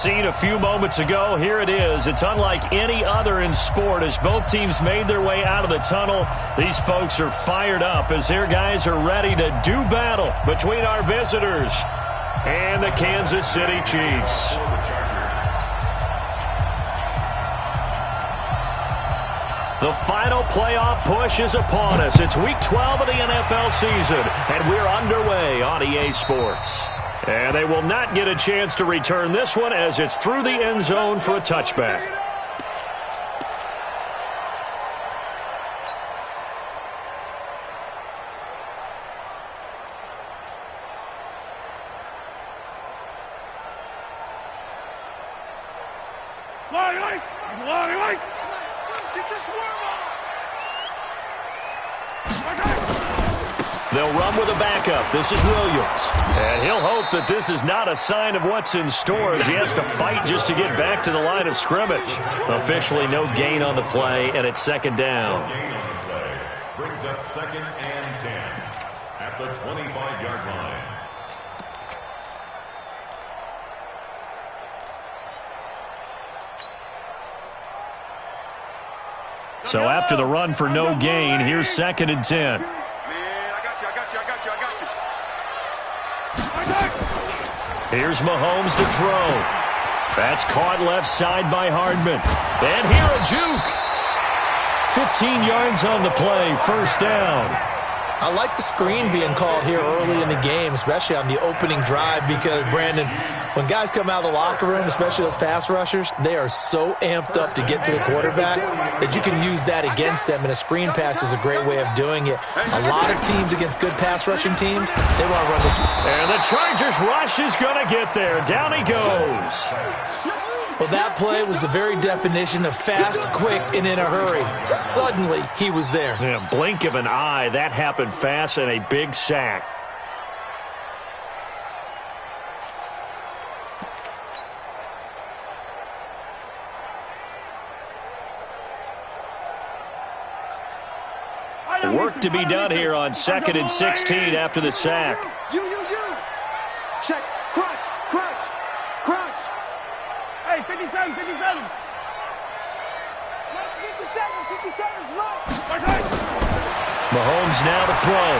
Seen a few moments ago, here it is. It's unlike any other in sport as both teams made their way out of the tunnel. These folks are fired up as their guys are ready to do battle between our visitors and the Kansas City Chiefs. The final playoff push is upon us. It's Week 12 of the NFL season, and we're underway on EA Sports. And they will not get a chance to return this one as it's through the end zone for a touchback. They'll run with a backup. This is Williams. And he'll hope that this is not a sign of what's in store as he has to fight just to get back to the line of scrimmage. Officially no gain on the play, and it's second down. Brings up 2nd and 10 at the 25-yard line. So after the run for no gain, here's 2nd and 10. Here's Mahomes to throw. That's caught left side by Hardman. And here a juke. 15 yards on the play, first down. I like the screen being called here early in the game, especially on the opening drive, because, Brandon, when guys come out of the locker room, especially those pass rushers, they are so amped up to get to the quarterback that you can use that against them, and a screen pass is a great way of doing it. A lot of teams against good pass rushing teams, they want to run the screen. And the Chargers rush is going to get there. Down he goes. Well, that play was the very definition of fast, quick, and in a hurry. Suddenly, he was there. Yeah, blink of an eye, that happened fast, and a big sack. Work to be done here on 2nd and 16 after the sack. You. Check. Crunch. Hey, 57. Let's 57's right. Mahomes now to throw.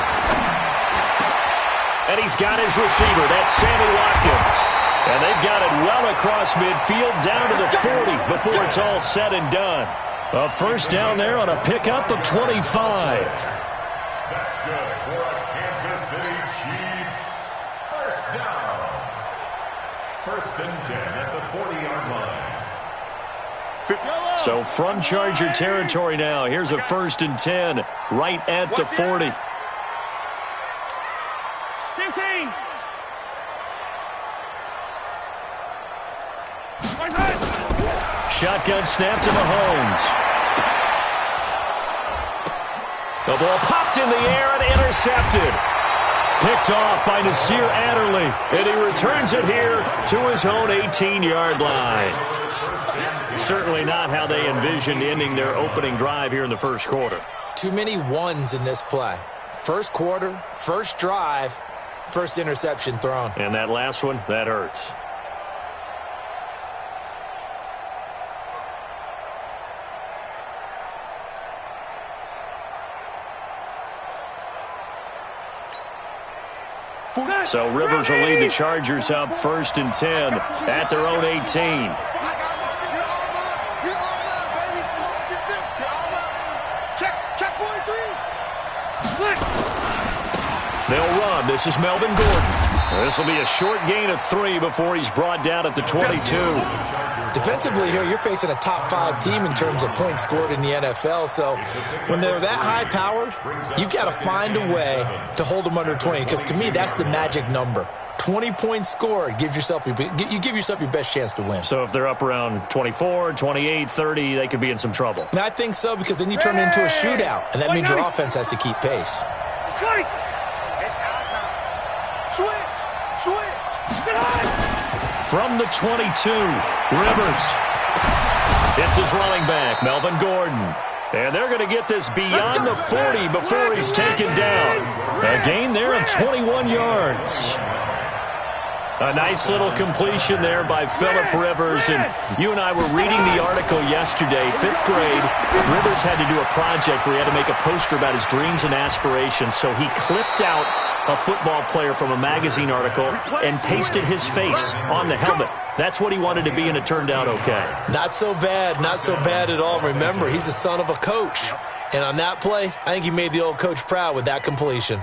And he's got his receiver. That's Sammy Watkins. And they've got it well across midfield down to the 40 before it's all said and done. A first down there on a pickup of 25. That's good for a Kansas City Chiefs. First down. 1st and 10 at the 40-yard line. So from Charger territory now, here's a 1st and 10 right at the 40. 15. Shotgun snap to Mahomes. The ball popped in the air and intercepted. Picked off by Nasir Adderley. And he returns it here to his own 18-yard line. Certainly not how they envisioned ending their opening drive here in the first quarter. Too many ones in this play. First quarter, first drive, first interception thrown. And that last one, that hurts. So Rivers will lead the Chargers up 1st and 10 at their own 18. They'll run. This is Melvin Gordon. This will be a short gain of 3 before he's brought down at the 22. Defensively here, you're facing a top-5 team in terms of points scored in the NFL. So when they're that high-powered, you've got to find a way to hold them under 20. Because to me, that's the magic number. 20 points scored, you give yourself your best chance to win. So if they're up around 24, 28, 30, they could be in some trouble. And I think so, because then you turn it into a shootout, and that means your offense has to keep pace. From the 22, Rivers. It's his running back, Melvin Gordon. And they're going to get this beyond the 40 before he's taken down. A gain there of 21 yards. A nice little completion there by Phillip Rivers. And you and I were reading the article yesterday, 5th grade. Rivers had to do a project where he had to make a poster about his dreams and aspirations. So he clipped out a football player from a magazine article and pasted his face on the helmet. That's what he wanted to be, and it turned out okay. Not so bad. Not so bad at all. Remember, he's the son of a coach. And on that play, I think he made the old coach proud with that completion.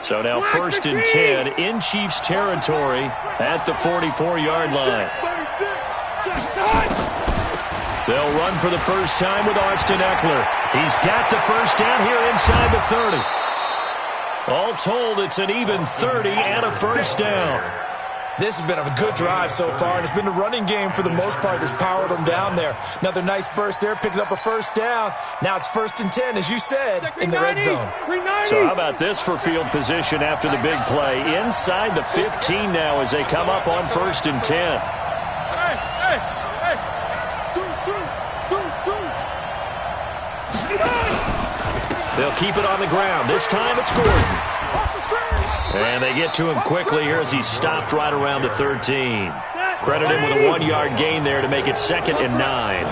So now 1st and 10 in Chiefs territory at the 44-yard line. They'll run for the first time with Austin Eckler. He's got the first down here inside the 30. All told, it's an even 30 and a first down. This has been a good drive so far, and it's been the running game for the most part that's powered them down there. Another nice burst there, picking up a first down. Now it's 1st and 10, as you said, in the red zone. So how about this for field position after the big play? Inside the 15 now as they come up on 1st and 10. They'll keep it on the ground. This time it's Gordon. And they get to him quickly here as he's stopped right around the 13. Credit him with a 1-yard gain there to make it 2nd and 9.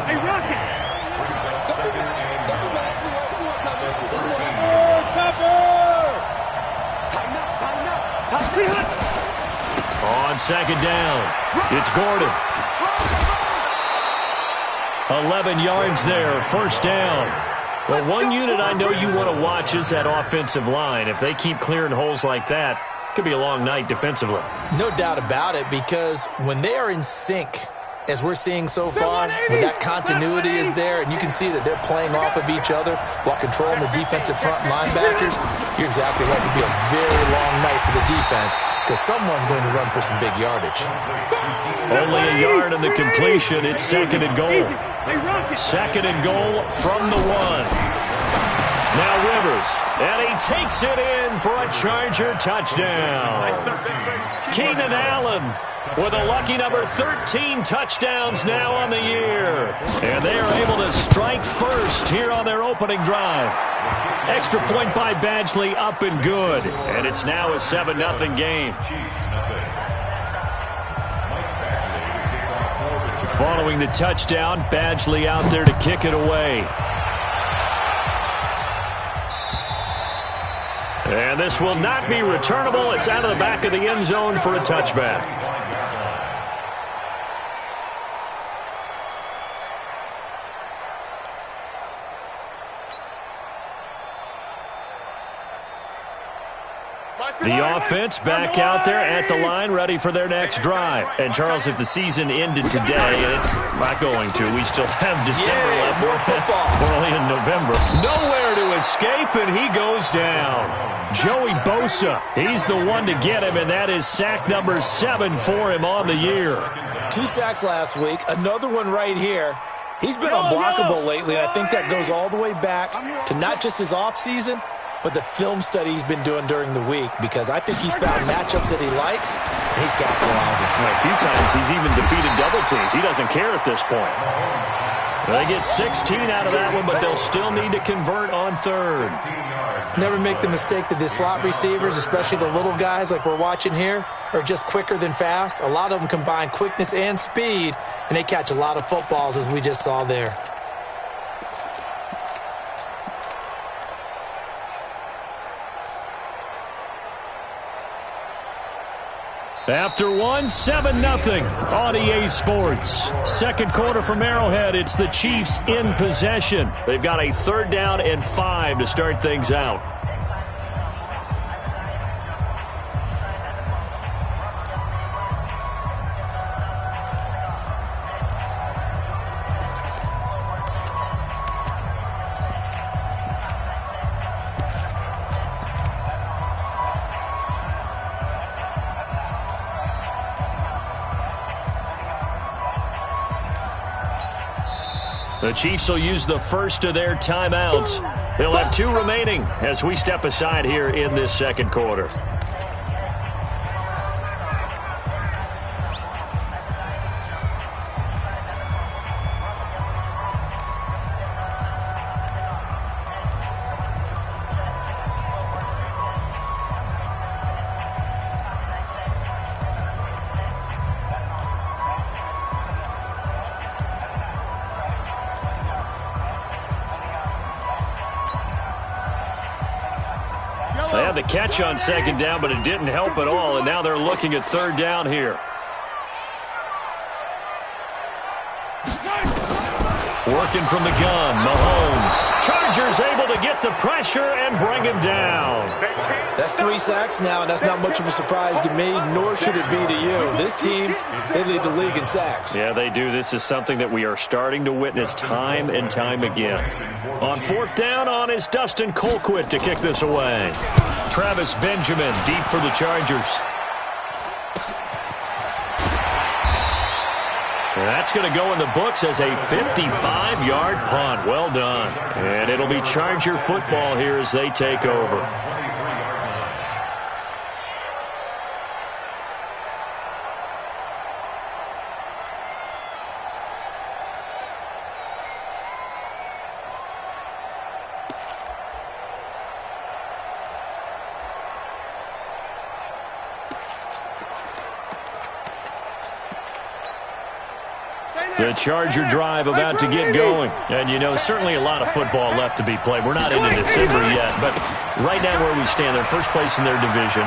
On 2nd down, it's Gordon. 11 yards there, first down. Well, one unit I know you want to watch is that offensive line. If they keep clearing holes like that, it could be a long night defensively. No doubt about it, because when they are in sync, as we're seeing so far, when that continuity is there and you can see that they're playing off of each other while controlling the defensive front linebackers, you're exactly right. It could be a very long night for the defense because someone's going to run for some big yardage. Only a yard on the completion. It's 2nd and goal. 2nd and goal from the 1. Now Rivers, and he takes it in for a Charger touchdown. Keenan Allen with a lucky number 13 touchdowns now on the year. And they are able to strike first here on their opening drive. Extra point by Badgley, up and good. And it's now a 7-0 game. Following the touchdown, Badgley out there to kick it away. And this will not be returnable. It's out of the back of the end zone for a touchback. The offense back out there at the line, ready for their next drive. And, Charles, if the season ended today, and it's not going to, we still have December left. More football. We're only in November. Nowhere to escape, and he goes down. Joey Bosa, he's the one to get him, and that is sack number 7 for him on the year. 2 sacks last week, another one right here. He's been unblockable lately, and I think that goes all the way back to not just his offseason, but the film study he's been doing during the week, because I think he's found matchups that he likes, and he's capitalizing. A few times he's even defeated double teams. He doesn't care at this point. They get 16 out of that one, but they'll still need to convert on 3rd. Never make the mistake that the slot receivers, especially the little guys like we're watching here, are just quicker than fast. A lot of them combine quickness and speed, and they catch a lot of footballs, as we just saw there. After 7-0 on EA Sports. Second quarter from Arrowhead. It's the Chiefs in possession. They've got a 3rd down and 5 to start things out. The Chiefs will use the first of their timeouts. They'll have 2 remaining as we step aside here in this second quarter. Had the catch on second down, but it didn't help at all, and now they're looking at third down here. Working from the gun, Mahomes. Chargers able to get the pressure and bring him down. That's 3 sacks now, and that's not much of a surprise to me, nor should it be to you. This team, they lead the league in sacks. Yeah, they do. This is something that we are starting to witness time and time again. On fourth down, on is Dustin Colquitt to kick this away. Travis Benjamin deep for the Chargers. That's going to go in the books as a 55-yard punt. Well done. And it'll be Charger football here as they take over. The Charger drive about to get going. And, you know, certainly a lot of football left to be played. We're not into December yet, but right now where we stand, they're first place in their division.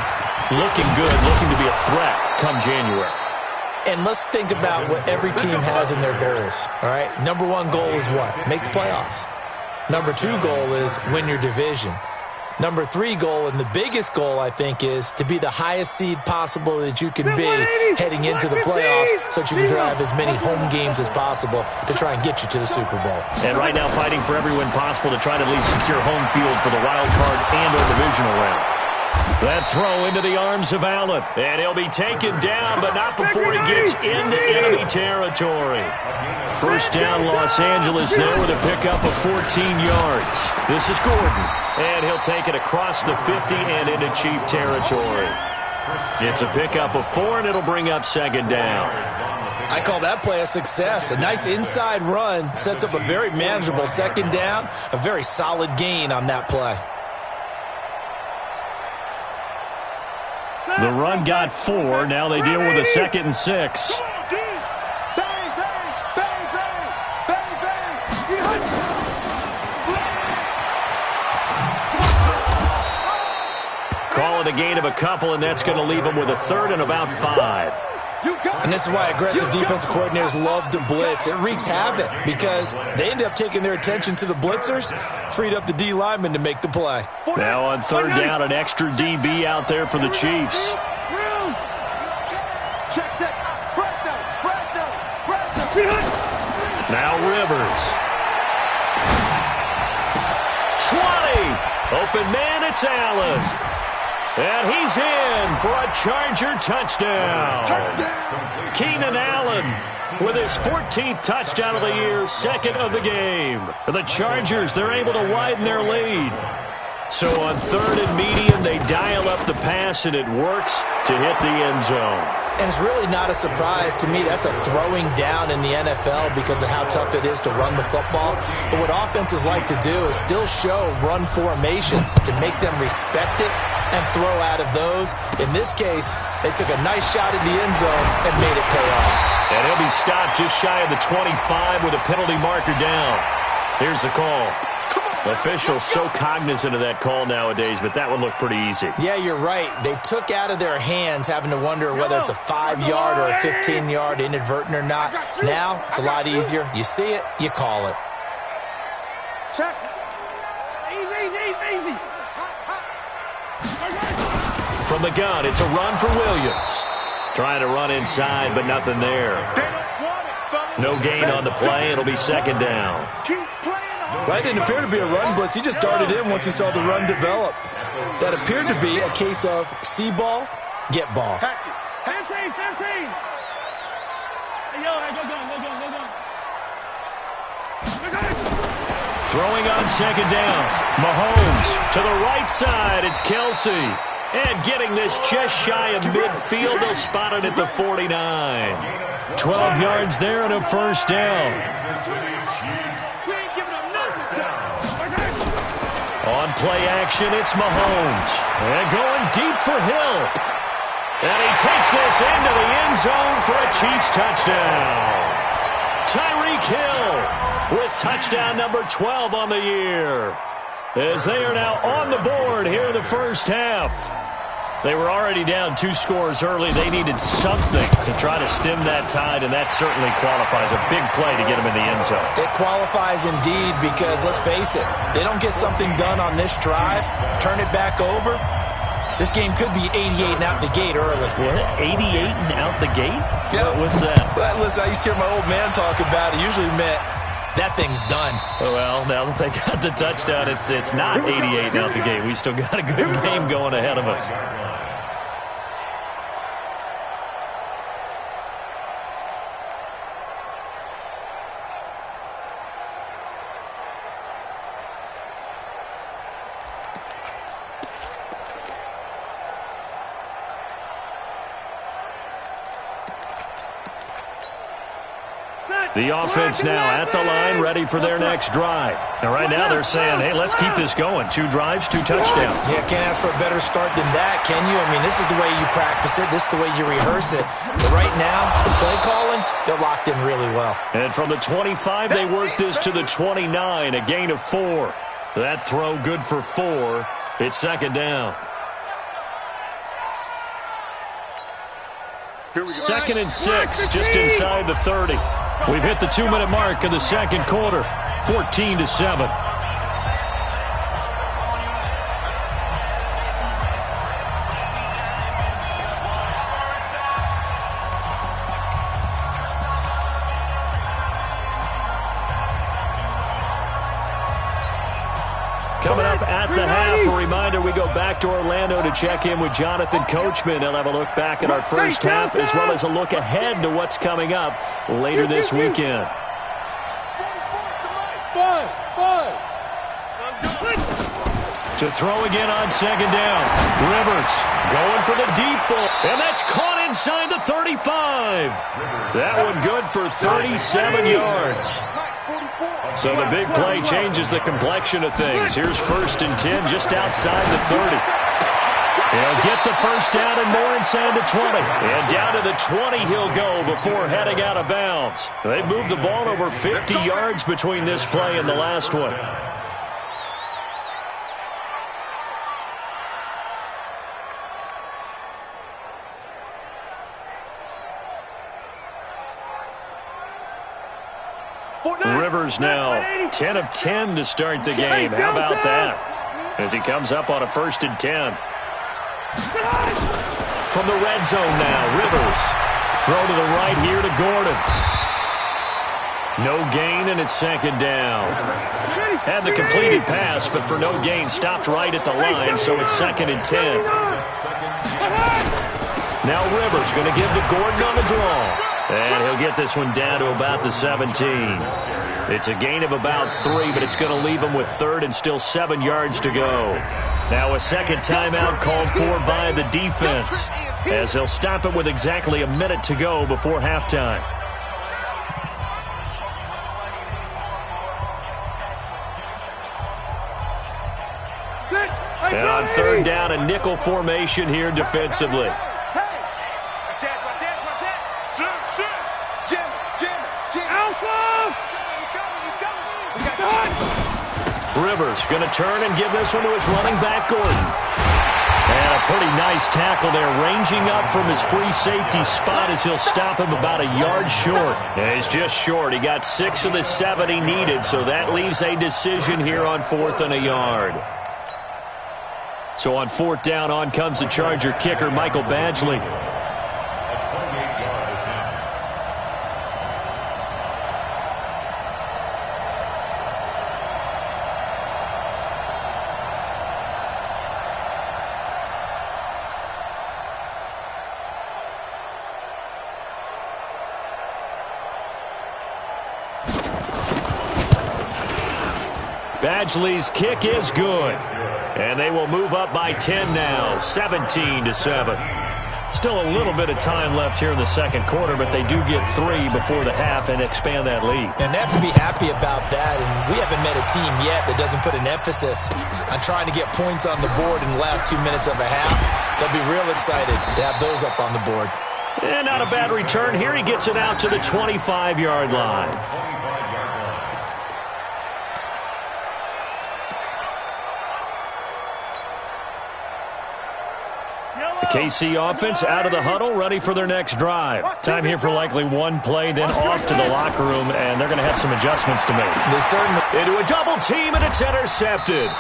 Looking good, looking to be a threat come January. And let's think about what every team has in their goals, all right? Number 1 goal is what? Make the playoffs. Number 2 goal is win your division. Number 3 goal, and the biggest goal, I think, is to be the highest seed possible that you can be heading into the playoffs so that you can drive as many home games as possible to try and get you to the Super Bowl. And right now fighting for every win possible to try to at least secure home field for the wild card and or divisional round. That throw into the arms of Allen. And he'll be taken down, but not before he gets into enemy territory. First down, Los Angeles there with a pickup of 14 yards. This is Gordon. And he'll take it across the 50 and into Chief territory. It's a pickup of 4, and it'll bring up second down. I call that play a success. A nice inside run sets up a very manageable second down. A very solid gain on that play. The run got 4. Now they deal with a 2nd and 6. Call it a gain of a couple, and that's going to leave them with a 3rd and about 5. And this is why aggressive defensive coordinators love to blitz. It wreaks havoc because they end up taking their attention to the blitzers, freed up the D lineman to make the play. Now on 3rd down, an extra DB out there for the Chiefs. Now Rivers. 20. Open man, it's Allen. And he's in for a Charger touchdown. Keenan Allen with his 14th touchdown of the year, 2nd of the game. The Chargers, they're able to widen their lead. So on 3rd and medium, they dial up the pass, and it works to hit the end zone. And it's really not a surprise to me. That's a throwing down in the NFL because of how tough it is to run the football. But what offenses like to do is still show run formations to make them respect it and throw out of those. In this case, they took a nice shot in the end zone and made it pay off. And he'll be stopped just shy of the 25 with a penalty marker down. Here's the call. Officials so cognizant of that call nowadays, but that one looked pretty easy. Yeah, you're right. They took out of their hands having to wonder whether it's a 5-yard or a 15-yard inadvertent or not. Now, it's a lot easier. You see it, you call it. Check. Easy. From the gun, it's a run for Williams. Trying to run inside, but nothing there. No gain on the play. It'll be 2nd down. That didn't appear to be a run blitz. He just darted in once he saw the run develop. That appeared to be a case of see ball, get ball. 15. Hey, yo, go. Throwing on 2nd down. Mahomes to the right side. It's Kelsey. And getting this just shy of midfield. They'll spot it at the 49. 12 yards there and a first down. On play action, it's Mahomes. And going deep for Hill. And he takes this into the end zone for a Chiefs touchdown. Tyreek Hill with touchdown number 12 on the year. as they are now on the board here in the first half. They were already down 2 scores early. They needed something to try to stem that tide, and that certainly qualifies. A big play to get them in the end zone. It qualifies indeed because, let's face it, they don't get something done on this drive, turn it back over, this game could be 88 and out the gate early. What? 88 and out the gate? Yeah. What's that? Well, listen, I used to hear my old man talk about it. Usually meant that thing's done. Well, now that they got the touchdown, it's not 88 and out the gate. We still got a good game going ahead of us. The offense now at the line, ready for their next drive. And right now they're saying, hey, let's keep this going. 2 drives, 2 touchdowns. Yeah, can't ask for a better start than that, can you? I mean, this is the way you practice it. This is the way you rehearse it. But right now, the play calling, they're locked in really well. And from the 25, they work this to the 29, a gain of 4. That throw good for 4. It's second down. Second and 6, just inside the 30. We've hit the 2-minute mark of the second quarter, 14-7. Coming up at the half, a reminder, we go back to Orlando to check in with Jonathan Coachman. He'll have a look back at our first half as well as a look ahead to what's coming up later this weekend. To throw again on second down. Rivers going for the deep ball. And that's caught inside the 35. That one good for 37 yards. So the big play changes the complexion of things. Here's 1st and 10 just outside the 30. He'll get the first down and more inside the 20. And down to the 20 he'll go before heading out of bounds. They moved the ball over 50 yards between this play and the last one. Rivers now 10 of 10 to start the game. How about that? As he comes up on a 1st and 10. From the red zone now, Rivers. Throw to the right here to Gordon. No gain, and it's second down. Had the completed pass, but for no gain, stopped right at the line, so it's 2nd and 10. Now Rivers going to give to Gordon on the draw. And he'll get this one down to about the 17. It's a gain of about 3, but it's going to leave him with 3rd and still 7 yards to go. Now a second timeout called for by the defense, as he'll stop it with exactly a minute to go before halftime. And on 3rd down, a nickel formation here defensively. Rivers going to turn and give this one to his running back, Gordon. And a pretty nice tackle there, ranging up from his free safety spot as he'll stop him about a yard short. And he's just short. He got 6 of the 7 he needed, so that leaves a decision here on 4th and a yard. So on 4th down, on comes the Charger kicker, Michael Badgley. Badgley's kick is good. And they will move up by 10 now, 17-7. Still a little bit of time left here in the second quarter, but they do get 3 before the half and expand that lead. And they have to be happy about that. And we haven't met a team yet that doesn't put an emphasis on trying to get points on the board in the last 2 minutes of a half. They'll be real excited to have those up on the board. And not a bad return here. He gets it out to the 25-yard line. KC offense out of the huddle, ready for their next drive. Time here for likely one play, then off to the locker room, and they're going to have some adjustments to make. They certainly into a double team, and it's intercepted.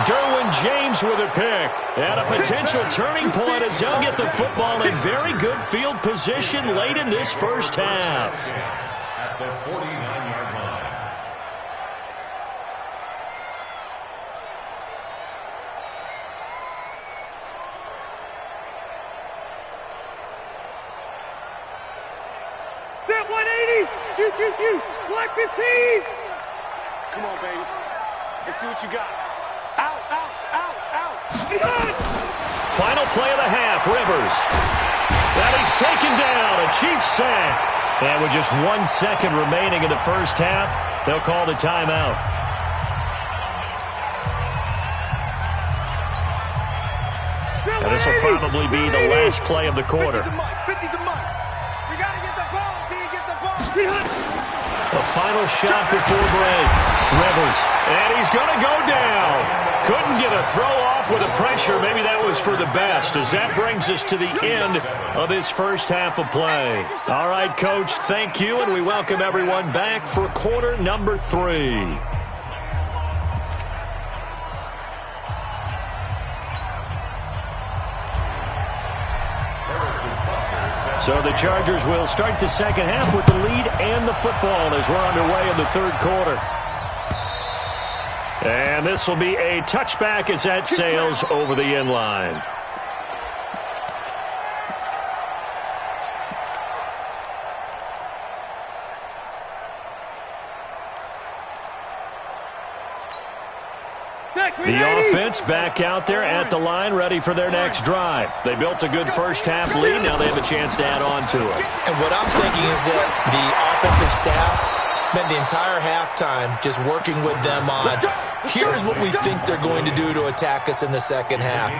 Derwin James with a pick. And a potential turning point as he'll get the football in very good field position late in this first half. At the 49-yard line. Step 180. Q. Black 15. Come on, baby. Let's see what you got. Out. Final play of the half, Rivers. And he's taken down, a Chiefs sack. And with just 1 second remaining in the first half, they'll call the timeout. And this will probably be the last play of the quarter. 50 to Mike. We got to get the ball. Get the ball. A final shot before break. Rivers. And he's going to go down. Couldn't get a throw off with the pressure. Maybe that was for the best, as that brings us to the end of this first half of play. All right, Coach, thank you, and we welcome everyone back for quarter number 3. So the Chargers will start the second half with the lead and the football as we're underway in the third quarter. And this will be a touchback as that sails over the end line. The offense back out there at the line, ready for their next drive. They built a good first half lead. Now they have a chance to add on to it. And what I'm thinking is that the offensive staff spent the entire halftime just working with them on, here's what we think they're going to do to attack us in the second half.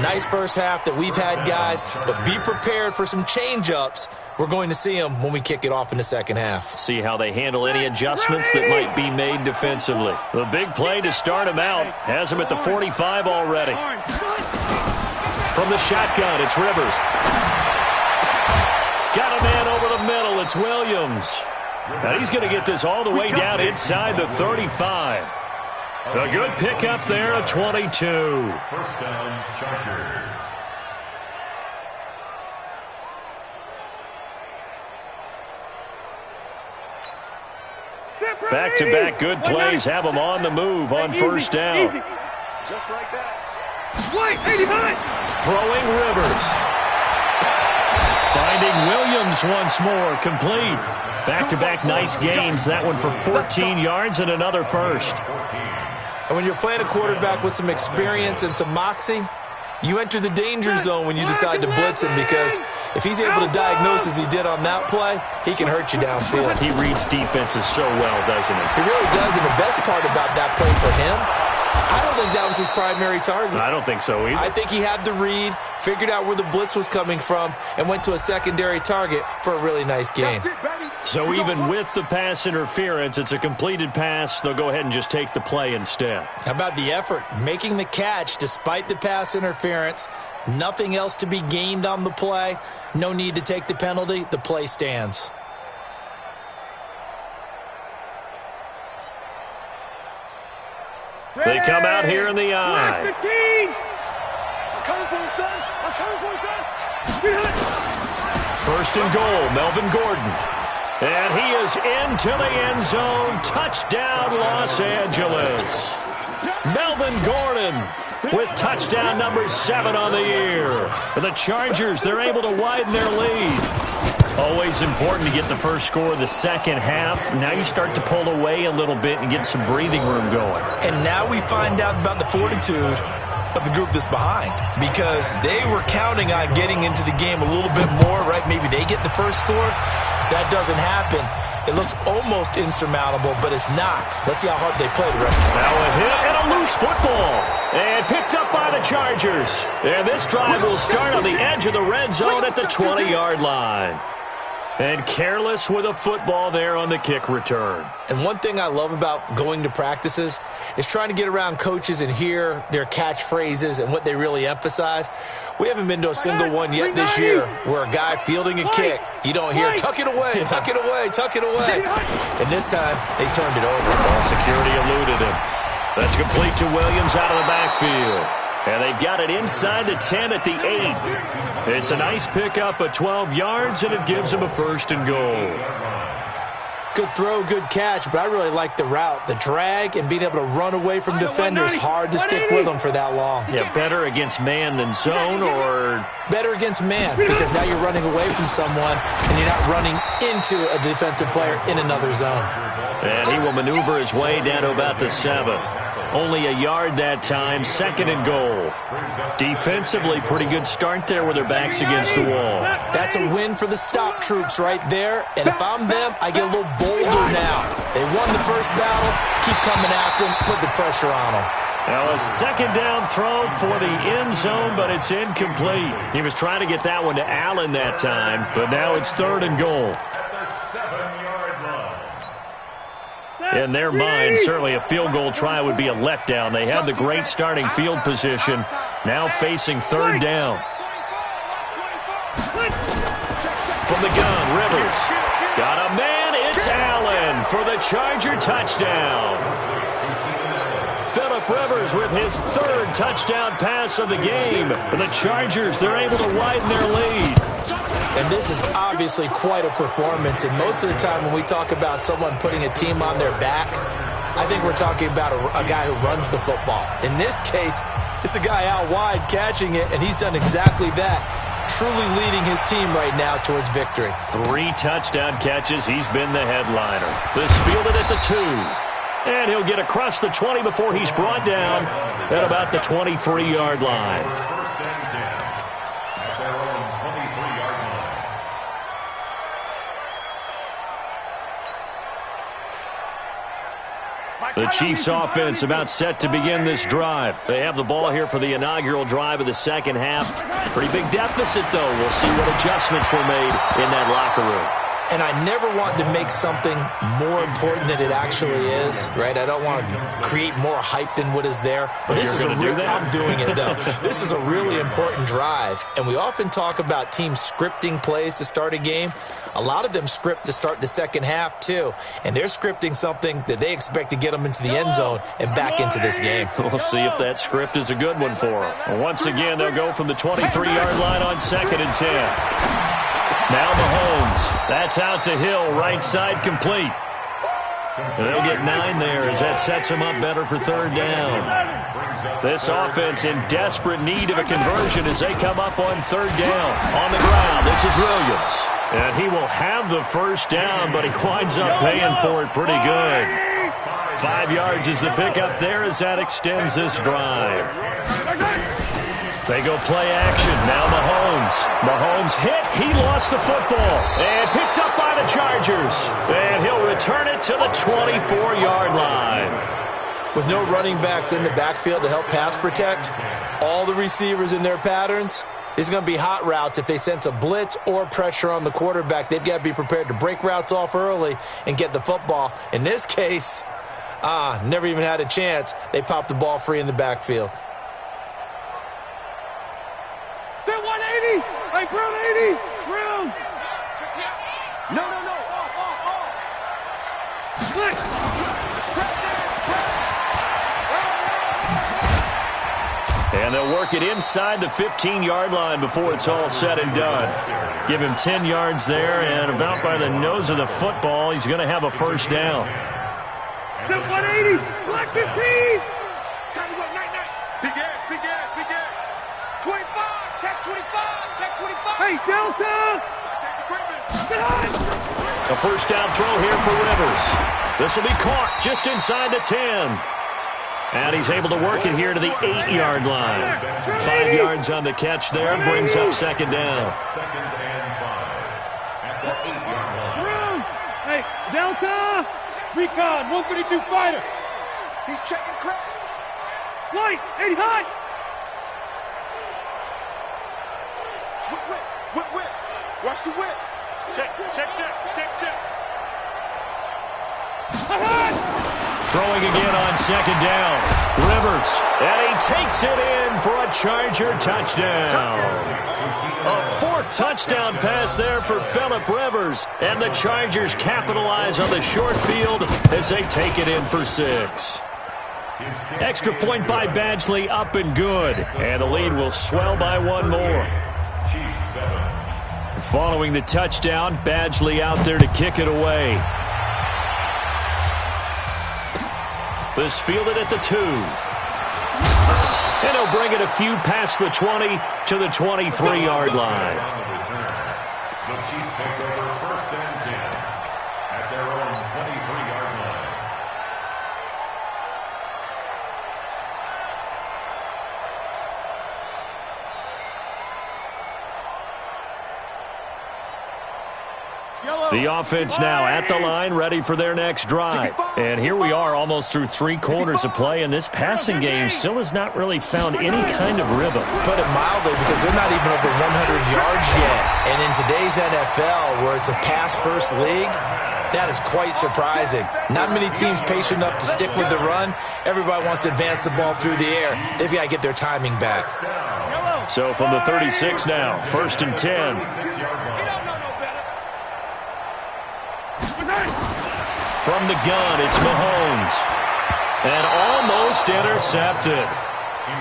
Nice first half that we've had, guys, but be prepared for some change-ups. We're going to see them when we kick it off in the second half. See how they handle any adjustments that might be made defensively. The big play to start him out has him at the 45 already. From the shotgun, it's Rivers. Got a man over the middle. It's Williams. And he's going to get this all the way down inside the 35. A good pickup there, a 22. First down, Chargers. Back-to-back good plays have them on the move on first down. Just like that. White 89. Throwing Rivers. Finding Williams once more, complete. Back-to-back nice gains, that one for 14 yards and another first. And when you're playing a quarterback with some experience and some moxie, you enter the danger zone when you decide to blitz him, because if he's able to diagnose as he did on that play, he can hurt you downfield. He reads defenses so well, doesn't he? He really does, and the best part about that play for him, I don't think that was his primary target. I don't think so either. I think he had the read, figured out where the blitz was coming from, and went to a secondary target for a really nice game. So even with the pass interference, it's a completed pass. They'll go ahead and just take the play instead. How about the effort? Making the catch despite the pass interference. Nothing else to be gained on the play. No need to take the penalty. The play stands. They come out here in the eye. I'm coming for you, son. I'm coming for you, son. First and goal, Melvin Gordon. And he is into the end zone. Touchdown, Los Angeles. Melvin Gordon with touchdown number 7 on the year. For the Chargers, they're able to widen their lead. Always important to get the first score of the second half. Now you start to pull away a little bit and get some breathing room going. And now we find out about the fortitude of the group that's behind, because they were counting on getting into the game a little bit more, right? Maybe they get the first score. That doesn't happen. It looks almost insurmountable, but it's not. Let's see how hard they play the rest of the Now a hit and a loose football. And picked up by the Chargers. And this drive will start on the edge of the red zone at the 20-yard line. And careless with a football there on the kick return. And one thing I love about going to practices is trying to get around coaches and hear their catchphrases and what they really emphasize. We haven't been to a single one yet this year where a guy fielding a kick, you don't hear, tuck it away, tuck it away, tuck it away. And this time, they turned it over. Ball security eluded him. That's complete to Williams out of the backfield. And they've got it inside the 10 at the 8. It's a nice pickup of 12 yards, and it gives them a 1st and goal. Good throw, good catch, but I really like the route. The drag and being able to run away from defenders, hard to stick with them for that long. Yeah, better against man than zone, or? Better against man, because now you're running away from someone, and you're not running into a defensive player in another zone. And he will maneuver his way down to about the 7. Only a yard that time, 2nd and goal. Defensively, pretty good start there with their backs against the wall. That's a win for the stop troops right there. And if I'm them, I get a little bolder now. They won the first battle. Keep coming after them. Put the pressure on them. Now a 2nd down throw for the end zone, but it's incomplete. He was trying to get that one to Allen that time, but now it's 3rd and goal. In their mind, certainly a field goal try would be a letdown. They had the great starting field position, now facing 3rd down. From the gun, Rivers. Got a man, it's Allen for the Charger touchdown. Phillip Rivers with his 3rd touchdown pass of the game. And the Chargers, they're able to widen their lead. And this is obviously quite a performance. And most of the time when we talk about someone putting a team on their back, I think we're talking about a guy who runs the football. In this case, it's a guy out wide catching it, and he's done exactly that, truly leading his team right now towards victory. 3 touchdown catches. He's been the headliner. This fielded at the 2. And he'll get across the 20 before he's brought down at about the 23-yard line. The Chiefs offense about set to begin this drive. They have the ball here for the inaugural drive of the second half. Pretty big deficit, though. We'll see what adjustments were made in that locker room. And I never want to make something more important than it actually is, right? I don't want to create more hype than what is there. But this is I'm doing it, though. This is a really important drive. And we often talk about teams scripting plays to start a game. A lot of them script to start the second half, too. And they're scripting something that they expect to get them into the end zone and back into this game. We'll see if that script is a good one for them. Once again, they'll go from the 23-yard line on 2nd and 10. Now Mahomes. That's out to Hill, right side complete. And they'll get 9 there as that sets them up better for 3rd down. This offense in desperate need of a conversion as they come up on 3rd down. On the ground, this is Williams. And he will have the 1st down, but he winds up paying for it pretty good. 5 yards is the pickup there as that extends this drive. They go play action. Now Mahomes. Mahomes hit. He lost the football. And picked up by the Chargers. And he'll return it to the 24-yard line. With no running backs in the backfield to help pass protect, all the receivers in their patterns, it's going to be hot routes. If they sense a blitz or pressure on the quarterback, they've got to be prepared to break routes off early and get the football. In this case, never even had a chance. They popped the ball free in the backfield. They're 180. Hey, Brown 80. Brown. No. Split. And they'll work it inside the 15-yard line before it's all said and done. Give him 10 yards there, and about by the nose of the football, he's going to have a 1st down. They're 180. Black 15. Time to go. Night. Big Ed. 25. Check 25. Check 25. Hey, Delta. Check the equipment. Get on. A 1st down throw here for Rivers. This will be caught just inside the 10. And he's able to work it here to the 8-yard line. 5 yards on the catch there, brings up 2nd down. 2nd and 5 at the 8-yard line. Hey, Delta. Recon, 152 fighter. He's checking crack. White, 80 high. Whip. Watch the whip. Throwing again on second down. Rivers, and he takes it in for a Charger touchdown. A fourth touchdown pass there for Phillip Rivers, and the Chargers capitalize on the short field as they take it in for 6. Extra point by Badgley, up and good, and the lead will swell by one more. Following the touchdown, Badgley out there to kick it away. This fielded at the 2. And he'll bring it a few past the 20 to the 23-yard line. The Chiefs take over first and 10 at their own 23-yard line. The offense now at the line, ready for their next drive. And here we are almost through 3 quarters of play, and this passing game still has not really found any kind of rhythm. Put it mildly, because they're not even over 100 yards yet. And in today's NFL, where it's a pass-first league, that is quite surprising. Not many teams patient enough to stick with the run. Everybody wants to advance the ball through the air. They've got to get their timing back. So from the 36 now, first and 10. From the gun, it's Mahomes. And almost intercepted.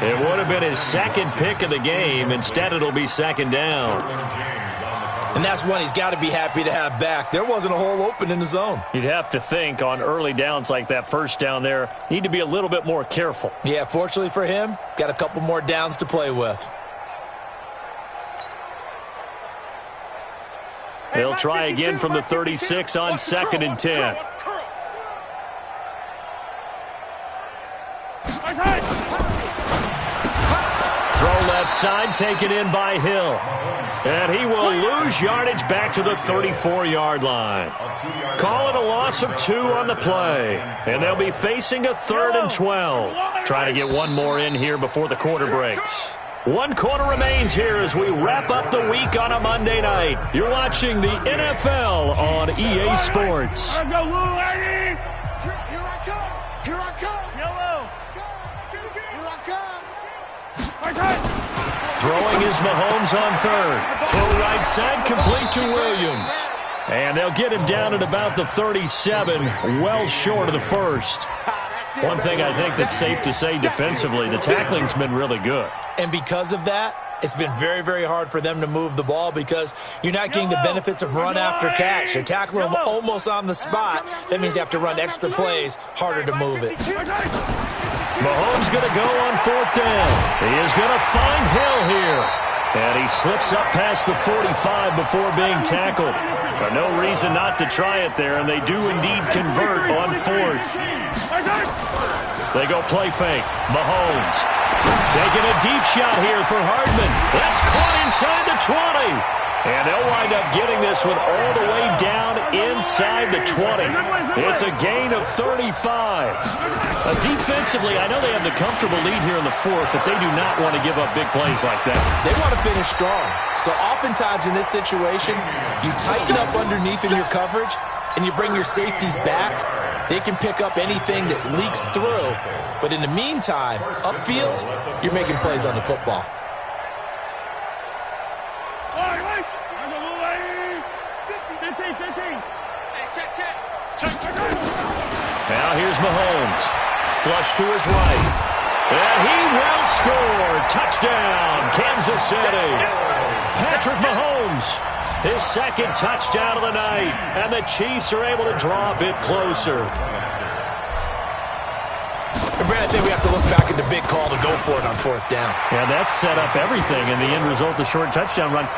It would have been his second pick of the game. Instead, it'll be second down. And that's one he's got to be happy to have back. There wasn't a hole open in the zone. You'd have to think on early downs like that first down there, need to be a little bit more careful. Yeah, fortunately for him, got a couple more downs to play with. They'll try again from the 36 on second and 10. Throw left side, taken in by Hill. And he will lose yardage back to the 34-yard line. Call it a loss of 2 on the play. And they'll be facing a 3rd and 12. Trying to get one more in here before the quarter breaks. 1 quarter remains here as we wrap up the week on a Monday night. You're watching the NFL on EA Sports. Let's go, Blue Ladies! Here I come! Here I come! Yellow! Here I come! Throwing is Mahomes on 3rd. Throw right side, complete to Williams. And they'll get him down at about the 37, well short of the first. One thing I think that's safe to say defensively, the tackling's been really good. And because of that, it's been very, very hard for them to move the ball because you're not getting the benefits of run after catch. You're tackling them almost on the spot. That means you have to run extra plays, harder to move it. Mahomes going to go on 4th down. He is going to find Hill here. And he slips up past the 45 before being tackled. But no reason not to try it there, and they do indeed convert on 4th. They go play fake. Mahomes taking a deep shot here for Hardman. That's caught inside the 20. And they'll wind up getting this one all the way down inside the 20. It's a gain of 35. Defensively, I know they have the comfortable lead here in the 4th, but they do not want to give up big plays like that. They want to finish strong. So oftentimes in this situation, you tighten up underneath in your coverage, and you bring your safeties back. They can pick up anything that leaks through. But in the meantime, upfield, you're making plays on the football. Now here's Mahomes. Flush to his right. And he will score. Touchdown, Kansas City. Patrick Mahomes, his second touchdown of the night. And the Chiefs are able to draw a bit closer. And Brad, I think we have to look back at the big call to go for it on 4th down. Yeah, that's set up everything, and the end result, the short touchdown run.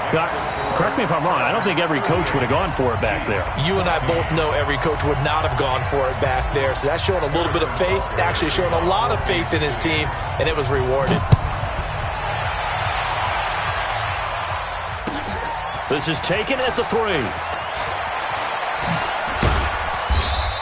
Correct me if I'm wrong, I don't think every coach would have gone for it back there. You and I both know every coach would not have gone for it back there, so that's showing a little bit of faith, actually showing a lot of faith in his team, and it was rewarded. This is taken at the 3.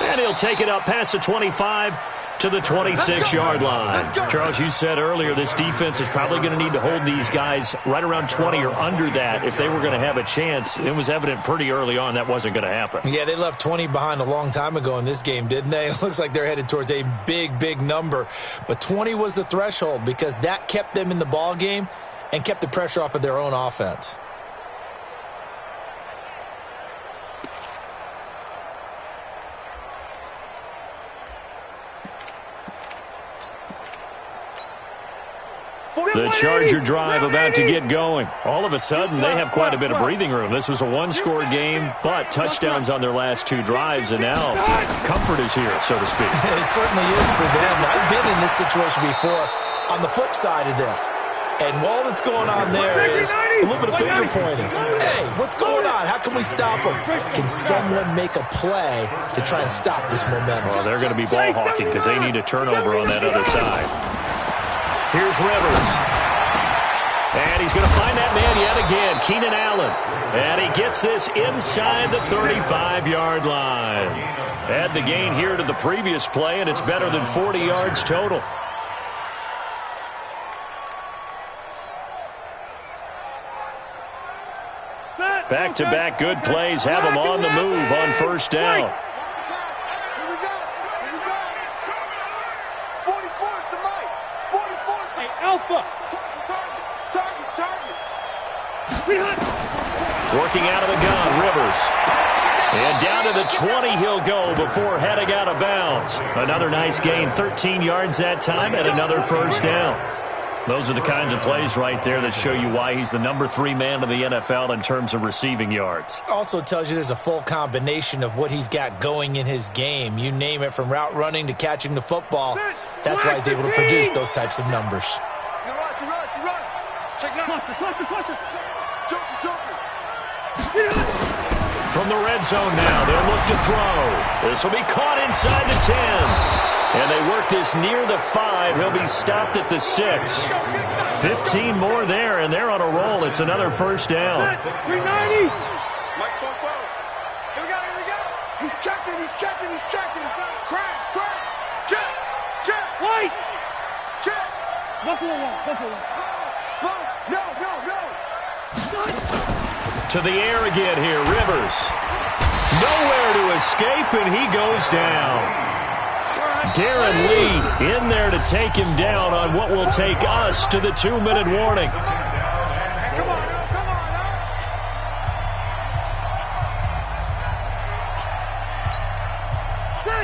And he'll take it up past the 25 to the 26-yard line. Charles, you said earlier this defense is probably going to need to hold these guys right around 20 or under that if they were going to have a chance. It was evident pretty early on that wasn't going to happen. Yeah, they left 20 behind a long time ago in this game, didn't they? It looks like they're headed towards a big, big number. But 20 was the threshold because that kept them in the ball game and kept the pressure off of their own offense. The Charger drive about to get going. All of a sudden, they have quite a bit of breathing room. This was a one-score game, but touchdowns on their last 2 drives, and now comfort is here, so to speak. It certainly is for them. I've been in this situation before on the flip side of this. And all that's going on there is a little bit of finger pointing. Hey, what's going on? How can we stop them? Can someone make a play to try and stop this momentum? Well, they're going to be ball hawking because they need a turnover on that other side. Here's Rivers. And he's going to find that man yet again, Keenan Allen. And he gets this inside the 35-yard line. Add the gain here to the previous play, and it's better than 40 yards total. Back-to-back good plays have him on the move on first down. Working out of the gun, Rivers. And down to the 20 he'll go before heading out of bounds. Another nice gain, 13 yards that time, and another first down. Those are the kinds of plays right there that show you why he's the number 3 man in the NFL in terms of receiving yards. Also tells you there's a full combination of what he's got going in his game. You name it, from route running to catching the football. That's why he's able to produce those types of numbers. From the red zone now, they'll look to throw. This will be caught inside the 10. And they work this near the 5. He'll be stopped at the 6. 15 more there, and they're on a roll. It's another first down. 390. Mike, go. Here we go. He's checking. Crash. Check. White. Check. Buffalo. No. To the air again here, Rivers. Nowhere to escape, and he goes down. Darren Lee in there to take him down on what will take us to the 2-minute warning. Come on.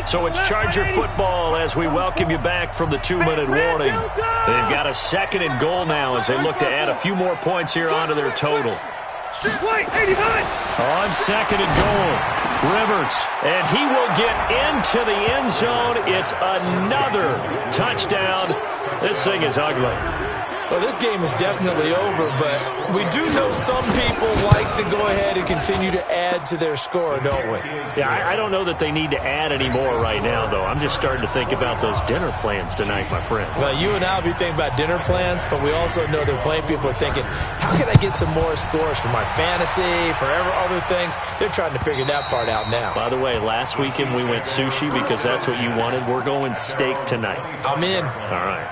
So it's Charger football as we welcome you back from the 2-minute warning. They've got a 2nd and goal now as they look to add a few more points here onto their total. White, 89. On 2nd and goal, Rivers, and he will get into the end zone. It's another touchdown. This thing is ugly. Well, this game is definitely over, but we do know some people like to go ahead and continue to add to their score, don't we? Yeah, I don't know that they need to add any more right now, though. I'm just starting to think about those dinner plans tonight, my friend. Well, you and I will be thinking about dinner plans, but we also know there are plenty of people are thinking, how can I get some more scores for my fantasy, for other things? They're trying to figure that part out now. By the way, last weekend we went sushi because that's what you wanted. We're going steak tonight. I'm in. All right.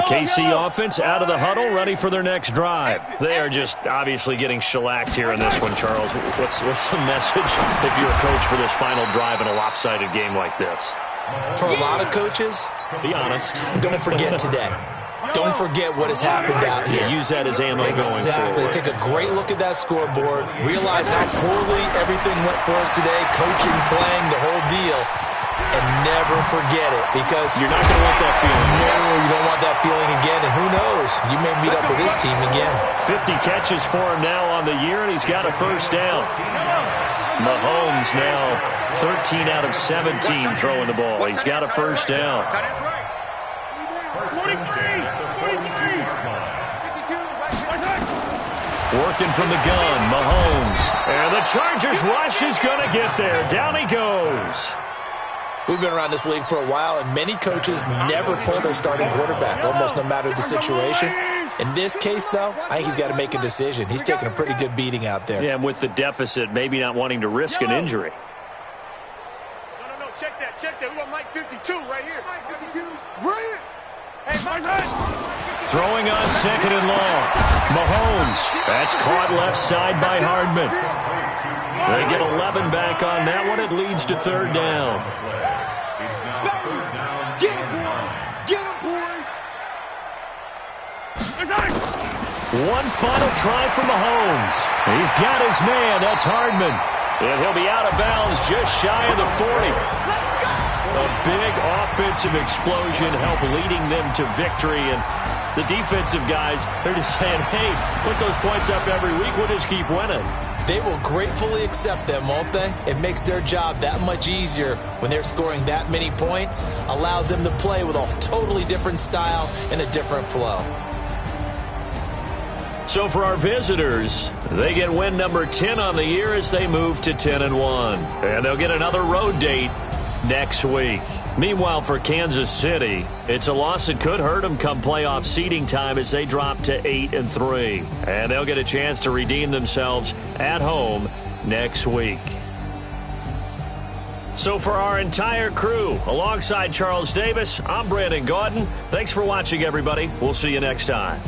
KC offense out of the huddle, ready for their next drive. They are just obviously getting shellacked here in this one, Charles. What's the message if you're a coach for this final drive in a lopsided game like this? For a lot of coaches, be honest. Don't forget today. Don't forget what has happened out here. Use that as ammo going forward. Exactly. Take a great look at that scoreboard. Realize how poorly everything went for us today. Coaching, playing, the whole deal. And never forget it, because you're not going to want that feeling. No, you don't want that feeling again. And who knows? You may meet up with this team again. 50 catches for him now on the year, and he's got a first down. Mahomes now 13 out of 17 throwing the ball. He's got a first down. Working from the gun, Mahomes. And the Chargers rush is going to get there. Down he goes. We've been around this league for a while, and many coaches never pull their starting quarterback, almost no matter the situation. In this case, though, I think he's got to make a decision. He's taking a pretty good beating out there. Yeah, and with the deficit, maybe not wanting to risk an injury. check that. We got Mike 52 right here. Mike 52. Bring it. Hey, Mike. Throwing on second and long. Mahomes. That's caught left side by Hardman. They get 11 back on that one. It leads to third down. It's now third down. Get him, boy. Get him, boys. One final try for Mahomes. He's got his man. That's Hardman. And he'll be out of bounds just shy of the 40. A big offensive explosion helped leading them to victory. And the defensive guys, they're just saying, hey, put those points up every week. We'll just keep winning. They will gratefully accept them, won't they? It makes their job that much easier when they're scoring that many points. Allows them to play with a totally different style and a different flow. So for our visitors, they get win number 10 on the year as they move to 10-1. And they'll get another road date next week. Meanwhile, for Kansas City, it's a loss that could hurt them come playoff seeding time as they drop to 8-3. And they'll get a chance to redeem themselves at home next week. So for our entire crew, alongside Charles Davis, I'm Brandon Gaudin. Thanks for watching, everybody. We'll see you next time.